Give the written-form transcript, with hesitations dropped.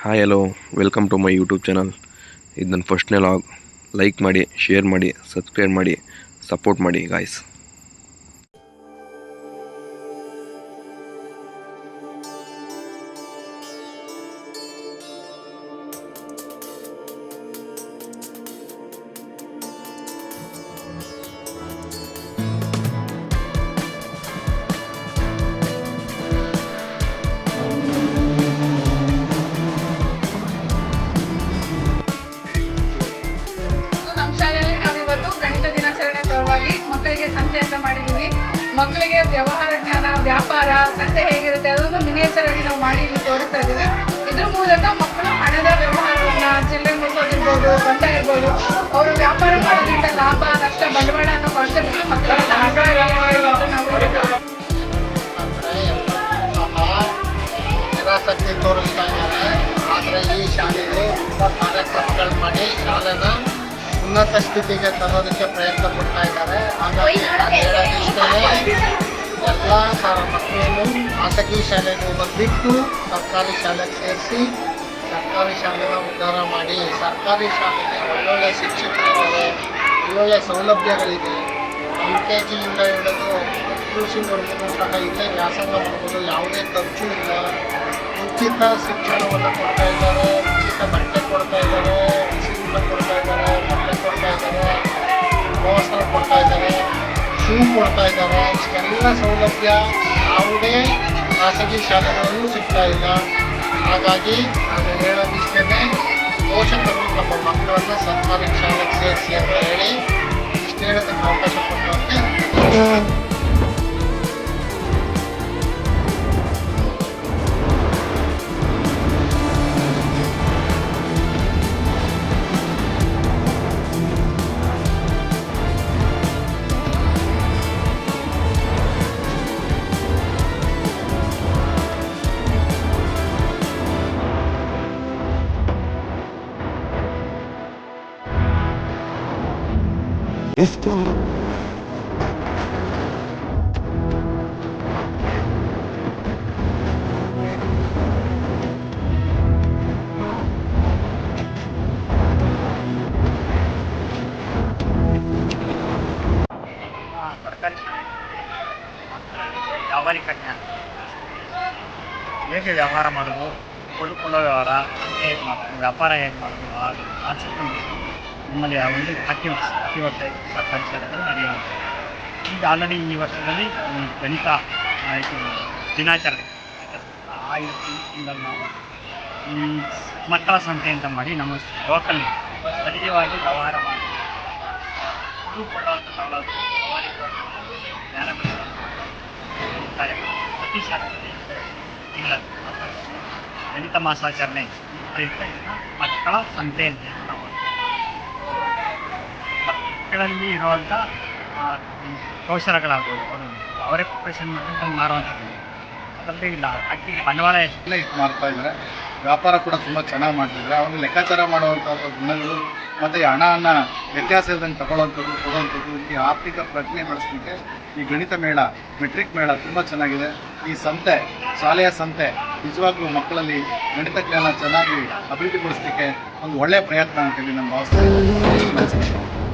Hi hello, welcome to my YouTube channel. ಇದು ನನ್ನ ಫಸ್ಟ್ನೇ ಲಾಗ್. ಲೈಕ್ ಮಾಡಿ, ಶೇರ್ ಮಾಡಿ, ಸಬ್ಸ್ಕ್ರೈಬ್ ಮಾಡಿ, ಸಪೋರ್ಟ್ ಮಾಡಿ ಗಾಯ್ಸ್. ಮಕ್ಕಳಿಗೆ ಸಂತೆ ಅಂತ ಮಾಡಿದ್ದೀವಿ. ಮಕ್ಕಳಿಗೆ ವ್ಯವಹಾರ ಜ್ಞಾನ, ವ್ಯಾಪಾರ, ಸಂತೆ ಹೇಗಿರುತ್ತೆ ಅದನ್ನು ಮಿನಿಯೇಚರ್ ಆಗಿ ನಾವು ಮಾಡಿ ಇಲ್ಲಿ ತೋರಿಸ್ತಾ ಇದ್ದೀವಿ. ಇದ್ರ ಮೂಲಕ ಮಕ್ಕಳು ಹಣದ ವ್ಯವಹಾರವನ್ನ, ಚಿಲ್ಲರೆ ಮುಗಿಸೋದಿರ್ಬೋದು, ಬಂದ ಇರ್ಬೋದು, ಅವರು ವ್ಯಾಪಾರ ಮಾಡೋದ್ರಿಂದ ಲಾಭ ನಷ್ಟ ಬಂಡವಾಳ ಅನ್ನೋ ಕಾನ್ಸೆಪ್ಟ್ ಮಕ್ಕಳಿಗೆ ನಿರಾಸಕ್ತಿ ತೋರಿಸ್ತಾ ಇದ್ದಾರೆ. ಆದರೆ ಈ ಶಾಲೆಯಲ್ಲಿ ತುಂಬ ಕಾರ್ಯಕ್ರಮಗಳು ಮಾಡಿ ಶಾಲೆನ ಉನ್ನತ ಸ್ಥಿತಿಗೆ ತರೋದಕ್ಕೆ ಪ್ರಯತ್ನ ಪಡ್ತಾ ಇದ್ದಾರೆ. ಹಾಗಾಗಿ ಹೇಳೋದಿಷ್ಟೇ, ಎಲ್ಲ ಮಕ್ಕಳನ್ನು ಖಾಸಗಿ ಶಾಲೆಗೆ ಬಿಟ್ಟು ಸರ್ಕಾರಿ ಶಾಲೆಗೆ ಸೇರಿಸಿ ಸರ್ಕಾರಿ ಶಾಲೆನ ಉದ್ಧಾರ ಮಾಡಿ, ಸರ್ಕಾರಿ ಶಾಲೆಗೆ ಒಳ್ಳೊಳ್ಳೆ ಶಿಕ್ಷಕರಿದ್ದಾರೆ, ಒಳ್ಳೊಳ್ಳೆ ಸೌಲಭ್ಯಗಳಿದೆ. LKG ಇಂದ ಹಿಡಿದು PUCವರೆಗೂ ಸಹ ಇಲ್ಲೇ ವ್ಯಾಸಂಗ ಮಾಡ್ಬೋದು. ಯಾವುದೇ ಖರ್ಚು ಇಲ್ಲ. ಉಚಿತ ಶಿಕ್ಷಣವನ್ನು ಕೊಡ್ತಾ ಇದ್ದಾರೆ, ಉಚಿತ ಬಟ್ಟೆ ಕೊಡ್ತಾ ಇದ್ದಾರೆ, ಬಿಸಿಯೂಟ ಕೊಡ್ತಾ ಇದ್ದಾರೆ, ಬಟ್ಟೆ ಕೊಡ್ತಾ ಇದ್ದಾರೆ, ಪ್ರವಾಸ ಕೊಡ್ತಾ ಇದ್ದಾರೆ, ಶೂ ಕೊಡ್ತಾ ಇದ್ದಾರೆ. ಇಷ್ಟೆಲ್ಲ ಸೌಲಭ್ಯ ಯಾವುದೇ ಖಾಸಗಿ ಶಾಲೆಗಳಲ್ಲೂ ಸಿಗ್ತಾ ಇಲ್ಲ. ಹಾಗಾಗಿ ನಾನು ಹೇಳೋದಿಷ್ಟೇ, ಪೋಷಕರು ನಮ್ಮ ಮಕ್ಕಳನ್ನು ಸರ್ಕಾರಿ ಶಾಲೆಗೆ ಸೇರಿಸಿ ಅಂತ ಹೇಳಿ ಇಷ್ಟು ಹೇಳೋದಕ್ಕೆ ಅವಕಾಶ ಕೊಟ್ಟಂತೆ. ಎಷ್ಟು ಸರ್ಕಾರಿ ವ್ಯಾಪಾರಿಕ ಜ್ಞಾನ, ಹೇಗೆ ವ್ಯವಹಾರ ಮಾಡೋದು, ಕೊಳ್ಳೋ ವ್ಯವಹಾರ ಹೇಗೆ ಮಾಡೋದು, ವ್ಯಾಪಾರ ಹೇಗೆ ಮಾಡೋದು, ಕಾನ್ಸೆಪ್ಟ್ ನಮ್ಮಲ್ಲಿ ಒಂದು ಪ್ರತಿ ವರ್ಷ ಸರ್ಕಾರಿ ಶಾಲೆಗಳು ನಡೆಯುತ್ತೆ. ಈಗ ಆಲ್ರೆಡಿ ಈ ವರ್ಷದಲ್ಲಿ ಗಣಿತ ದಿನಾಚರಣೆ ಇಂದ ನಾವು ಈ ಮಕ್ಕಳ ಸಂತೆ ಅಂತ ಮಾಡಿ ನಮ್ಮ ಲೋಕಲ್ ಸ್ಥಳೀಯವಾಗಿ ವ್ಯವಹಾರ ಮಾಡಿ ಕೊಡುವಂಥ ಸೌಲಭ್ಯ ಜ್ಞಾನ ಪ್ರತಿ ಶಾಲೆಗಳಲ್ಲಿ ಇಲ್ಲ. ಗಣಿತ ಮಾಸಾಚರಣೆ ಪ್ರಯುಕ್ತ ಮಕ್ಕಳ ಸಂತೆ ಅಂತ ನಾವು ಮಕ್ಕಳಲ್ಲಿ ಇರುವಂಥ ಕೌಶಲಗಳಾಗ್ಬೋದು, ಅವರೇ ಪ್ರಿಪ್ರೇಷನ್ ಮಾಡಿ ಮಾರುವಂಥದ್ದು. ಅದರಲ್ಲಿ ಇಲ್ಲ ಅಕ್ಕಿ ಬಂಡವಾಳ ಎಲ್ಲ ಇದು ಮಾಡ್ತಾ ಇದ್ದಾರೆ. ವ್ಯಾಪಾರ ಕೂಡ ತುಂಬ ಚೆನ್ನಾಗಿ ಮಾಡ್ತಿದ್ದಾರೆ. ಅವ್ರಿಗೆ ಲೆಕ್ಕಾಚಾರ ಮಾಡುವಂಥ ಗುಣಗಳು ಮತ್ತು ಹಣವನ್ನು ವ್ಯತ್ಯಾಸ ಇಲ್ಲದಂಗೆ ತಗೊಳ್ಳೋವಂಥದ್ದು, ಕೊಡುವಂಥದ್ದು, ಈ ಆರ್ಥಿಕ ಪ್ರಜ್ಞೆ ಬೆಳೆಸಲಿಕ್ಕೆ ಈ ಗಣಿತ ಮೇಳ, ಮೆಟ್ರಿಕ್ ಮೇಳ ತುಂಬ ಚೆನ್ನಾಗಿದೆ. ಈ ಸಂತೆ, ಶಾಲೆಯ ಸಂತೆ ನಿಜವಾಗ್ಲೂ ಮಕ್ಕಳಲ್ಲಿ ಗಣಿತ ಜ್ಞಾನ ಚೆನ್ನಾಗಿ ಅಭಿವೃದ್ಧಿಗೊಳಿಸಲಿಕ್ಕೆ ಒಂದು ಒಳ್ಳೆಯ ಪ್ರಯತ್ನ ಅಂತೇಳಿ ನಾನು ಭಾವಿಸ್ತೇನೆ.